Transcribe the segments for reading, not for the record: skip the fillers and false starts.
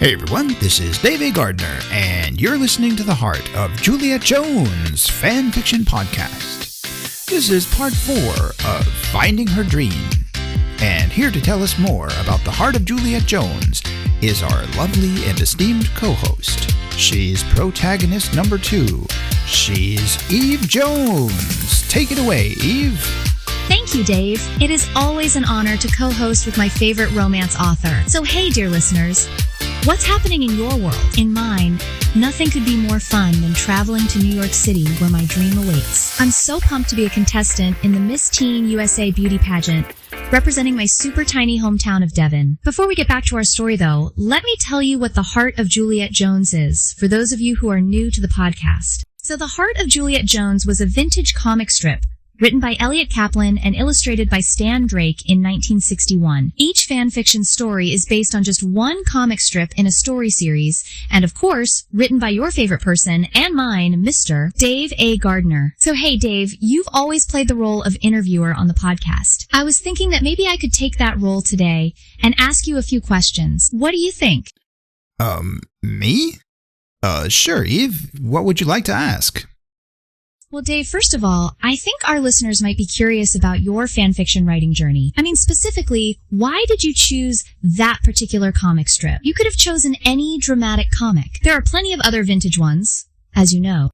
Hey everyone, this is Dave A. Gardner, and you're listening to the Heart of Juliet Jones fan fiction podcast. This is part 4 of Finding Her Dream. And here to tell us more about the Heart of Juliet Jones is our lovely and esteemed co-host. She's protagonist number 2. She's Eve Jones. Take it away, Eve. Thank you, Dave. It is always an honor to co-host with my favorite romance author. So hey, dear listeners, what's happening in your world? In mine, nothing could be more fun than traveling to New York City where my dream awaits. I'm so pumped to be a contestant in the Miss Teen USA beauty pageant, representing my super tiny hometown of Devon. Before we get back to our story, though, let me tell you what the Heart of Juliet Jones is, for those of you who are new to the podcast. So the Heart of Juliet Jones was a vintage comic strip written by Elliot Kaplan and illustrated by Stan Drake in 1961. Each fanfiction story is based on just one comic strip in a story series, and of course, written by your favorite person, and mine, Mr. Dave A. Gardner. So hey Dave, you've always played the role of interviewer on the podcast. I was thinking that maybe I could take that role today and ask you a few questions. What do you think? Me? Sure, Eve. What would you like to ask? Well, Dave, first of all, I think our listeners might be curious about your fanfiction writing journey. I mean, specifically, why did you choose that particular comic strip? You could have chosen any dramatic comic. There are plenty of other vintage ones, as you know.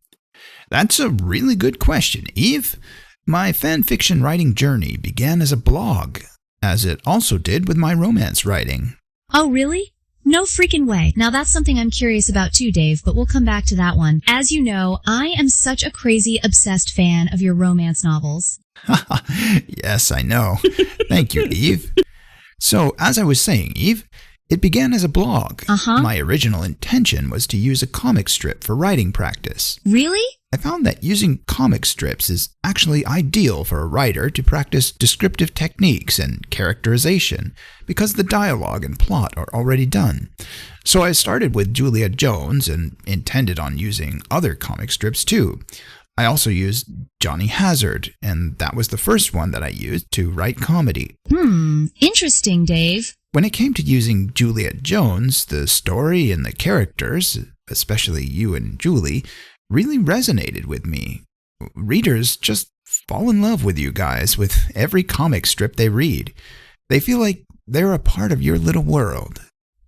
That's a really good question, Eve. My fanfiction writing journey began as a blog, as it also did with my romance writing. Oh, really? No freaking way. Now that's something I'm curious about too, Dave, but we'll come back to that one. As you know, I am such a crazy, obsessed fan of your romance novels. Yes, I know. Thank you, Eve. So, as I was saying, Eve, it began as a blog. My original intention was to use a comic strip for writing practice. Really? I found that using comic strips is actually ideal for a writer to practice descriptive techniques and characterization because the dialogue and plot are already done. So I started with Juliet Jones and intended on using other comic strips too. I also used Johnny Hazard, and that was the first one that I used to write comedy. Interesting, Dave. When it came to using Juliet Jones, the story and the characters, especially you and Julie, really resonated with me. Readers just fall in love with you guys with every comic strip they read. They feel like they're a part of your little world.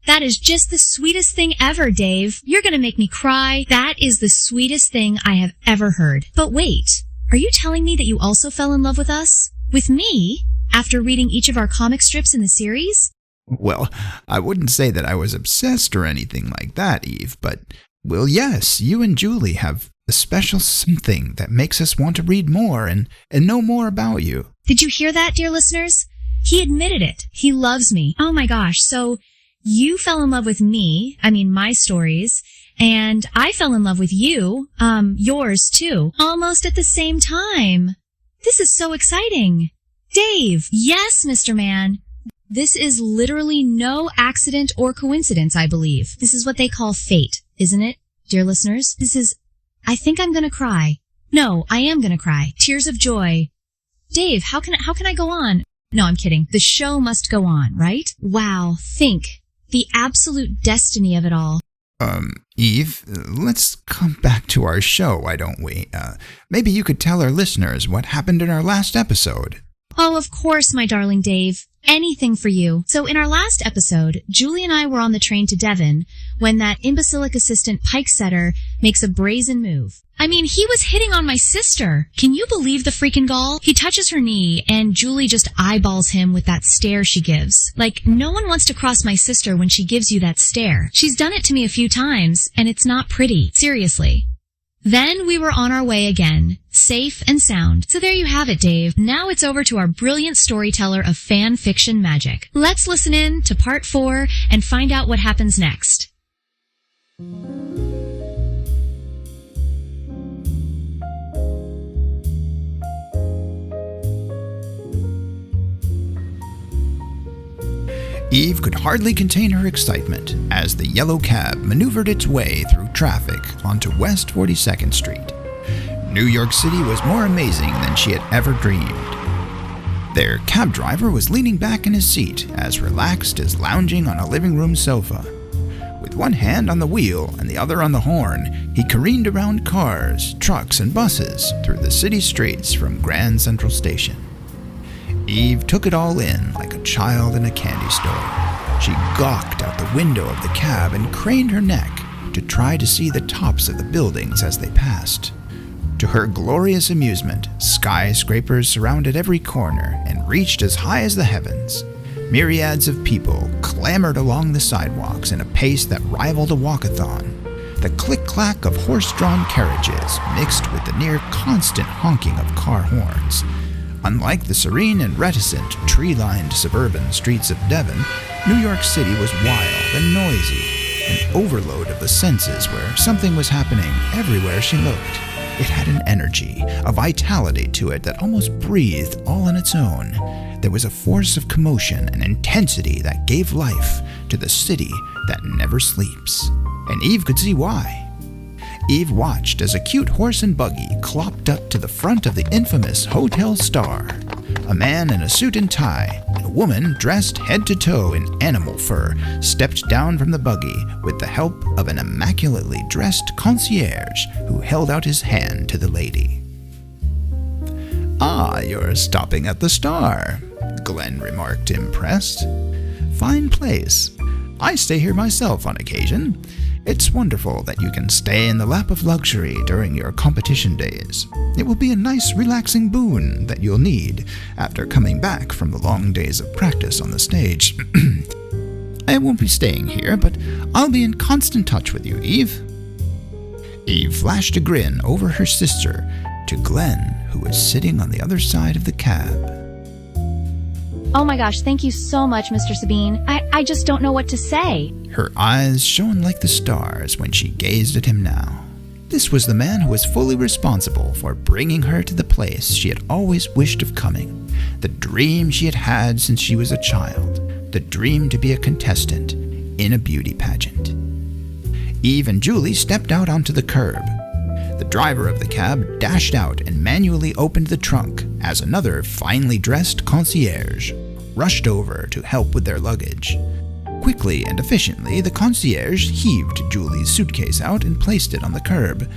That is just the sweetest thing ever, Dave. You're going to make me cry. That is the sweetest thing I have ever heard. But wait, are you telling me that you also fell in love with us? With me? After reading each of our comic strips in the series? Well, I wouldn't say that I was obsessed or anything like that, Eve, but well, yes, you and Julie have a special something that makes us want to read more and know more about you. Did you hear that, dear listeners? He admitted it. He loves me. Oh my gosh, so you fell in love with me, my stories, and I fell in love with you, yours too, almost at the same time. This is so exciting. Dave, yes, Mr. Man. This is literally no accident or coincidence, I believe. This is what they call fate, isn't it, dear listeners? I think I'm gonna cry. No, I am gonna cry. Tears of joy. Dave, how can I go on? No, I'm kidding. The show must go on, right? Wow, think. The absolute destiny of it all. Eve, let's come back to our show, why don't we? Maybe you could tell our listeners what happened in our last episode. Oh, of course, my darling Dave. Anything for you. So in our last episode, Julie and I were on the train to Devon when that imbecilic assistant Pike Setter makes a brazen move. He was hitting on my sister. Can you believe the freaking gall? He touches her knee, and Julie just eyeballs him with that stare she gives. Like, no one wants to cross my sister when she gives you that stare. She's done it to me a few times, and it's not pretty. Seriously. Then we were on our way again, safe and sound. So there you have it, Dave. Now it's over to our brilliant storyteller of fan fiction magic. Let's listen in to part 4 and find out what happens next. Eve could hardly contain her excitement as the yellow cab maneuvered its way through traffic onto West 42nd Street. New York City was more amazing than she had ever dreamed. Their cab driver was leaning back in his seat as relaxed as lounging on a living room sofa. With With one hand on the wheel and the other on the horn, he careened around cars, trucks, and buses through the city streets from Grand Central Station. Eve took it all in like a child in a candy store. She gawked out the window of the cab and craned her neck to try to see the tops of the buildings as they passed. To her glorious amusement, skyscrapers surrounded every corner and reached as high as the heavens. Myriads of people clamored along the sidewalks in a pace that rivaled a walkathon. The click-clack of horse-drawn carriages mixed with the near-constant honking of car horns. Unlike the serene and reticent, tree-lined suburban streets of Devon, New York City was wild and noisy, an overload of the senses where something was happening everywhere she looked. It had an energy, a vitality to it that almost breathed all on its own. There was a force of commotion and intensity that gave life to the city that never sleeps. And Eve could see why. Eve watched as a cute horse and buggy clopped up to the front of the infamous Hotel Star. A man in a suit and tie, and a woman dressed head to toe in animal fur, stepped down from the buggy with the help of an immaculately dressed concierge who held out his hand to the lady. "Ah, you're stopping at the Star," Glenn remarked, impressed. "Fine place. I stay here myself on occasion. It's wonderful that you can stay in the lap of luxury during your competition days. It will be a nice, relaxing boon that you'll need after coming back from the long days of practice on the stage. I won't be staying here, but I'll be in constant touch with you, Eve." Eve flashed a grin over her sister to Glenn, who was sitting on the other side of the cab. Oh my gosh, thank you so much, Mr. Sabine. I just don't know what to say. Her eyes shone like the stars when she gazed at him now. This was the man who was fully responsible for bringing her to the place she had always wished of coming, the dream she had had since she was a child, the dream to be a contestant in a beauty pageant. Eve and Julie stepped out onto the curb. The driver of the cab dashed out and manually opened the trunk as another finely dressed concierge rushed over to help with their luggage. Quickly and efficiently, the concierge heaved Julie's suitcase out and placed it on the curb.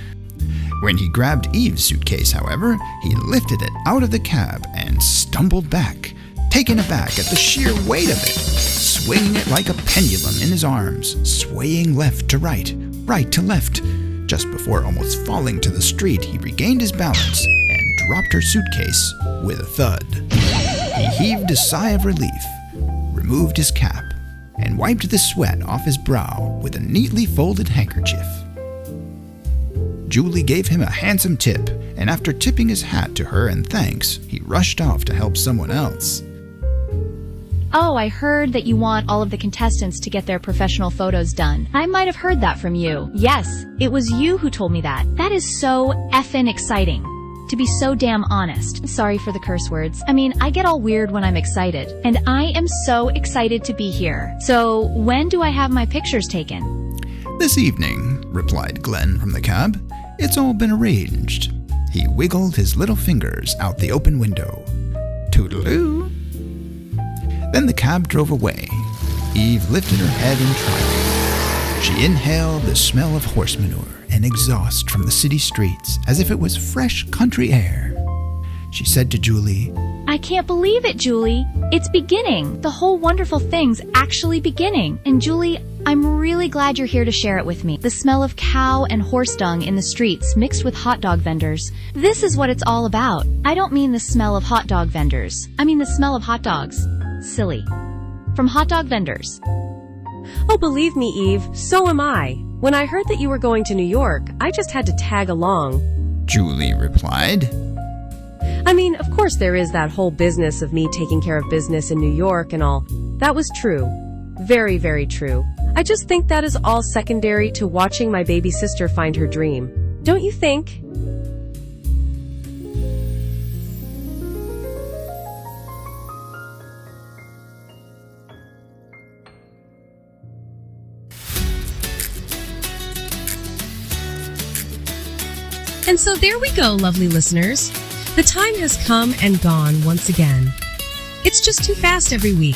When he grabbed Eve's suitcase, however, he lifted it out of the cab and stumbled back, taken aback at the sheer weight of it, swinging it like a pendulum in his arms, swaying left to right, right to left. Just before almost falling to the street, he regained his balance and dropped her suitcase with a thud. He heaved a sigh of relief, removed his cap, and wiped the sweat off his brow with a neatly folded handkerchief. Julie gave him a handsome tip, and after tipping his hat to her in thanks, he rushed off to help someone else. Oh, I heard that you want all of the contestants to get their professional photos done. I might have heard that from you. Yes, it was you who told me that. That is so effing exciting. To be so damn honest. Sorry for the curse words. I mean, I get all weird when I'm excited. And I am so excited to be here. So, when do I have my pictures taken? "This evening," replied Glenn from the cab. "It's all been arranged." He wiggled his little fingers out the open window. "Toodaloo." Then the cab drove away. Eve lifted her head in triumph. She inhaled the smell of horse manure and exhaust from the city streets as if it was fresh country air. She said to Julie, I can't believe it, Julie. It's beginning. The whole wonderful thing's actually beginning. And Julie, I'm really glad you're here to share it with me. The smell of cow and horse dung in the streets mixed with hot dog vendors. This is what it's all about. I don't mean the smell of hot dog vendors. I mean the smell of hot dogs. Silly. From hot dog vendors. Oh, believe me, Eve, so am I. When I heard that you were going to New York, I just had to tag along. Julie replied. I mean, of course there is that whole business of me taking care of business in New York and all. That was true. Very, very true. I just think that is all secondary to watching my baby sister find her dream. Don't you think? And so there we go, lovely listeners. The time has come and gone once again. It's just too fast every week.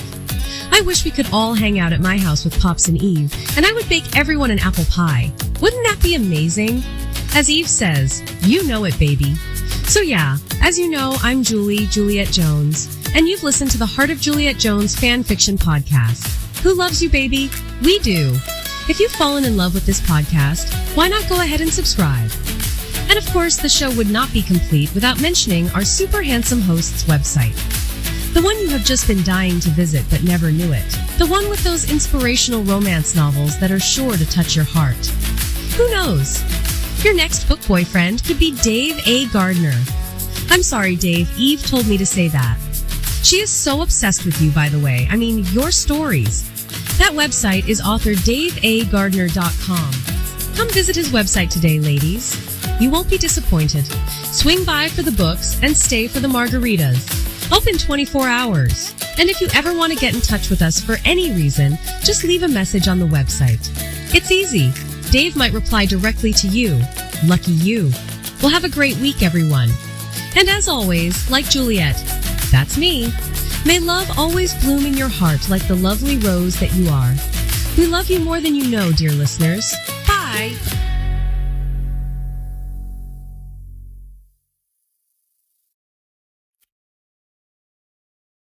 I wish we could all hang out at my house with Pops and Eve, and I would bake everyone an apple pie. Wouldn't that be amazing? As Eve says, you know it, baby. So yeah, as you know, I'm Juliet Jones, and you've listened to the Heart of Juliet Jones fan fiction podcast. Who loves you, baby? We do. If you've fallen in love with this podcast, why not go ahead and subscribe? And of course, the show would not be complete without mentioning our super handsome host's website. The one you have just been dying to visit but never knew it. The one with those inspirational romance novels that are sure to touch your heart. Who knows? Your next book boyfriend could be Dave A. Gardner. I'm sorry, Dave. Eve told me to say that. She is so obsessed with you, by the way. I mean, your stories. That website is author daveagardner.com. Come visit his website today, ladies. You won't be disappointed. Swing by for the books and stay for the margaritas. Open 24 hours. And if you ever want to get in touch with us for any reason, just leave a message on the website. It's easy. Dave might reply directly to you. Lucky you. Well, have a great week, everyone. And as always, like Juliet, that's me. May love always bloom in your heart like the lovely rose that you are. We love you more than you know, dear listeners. Bye.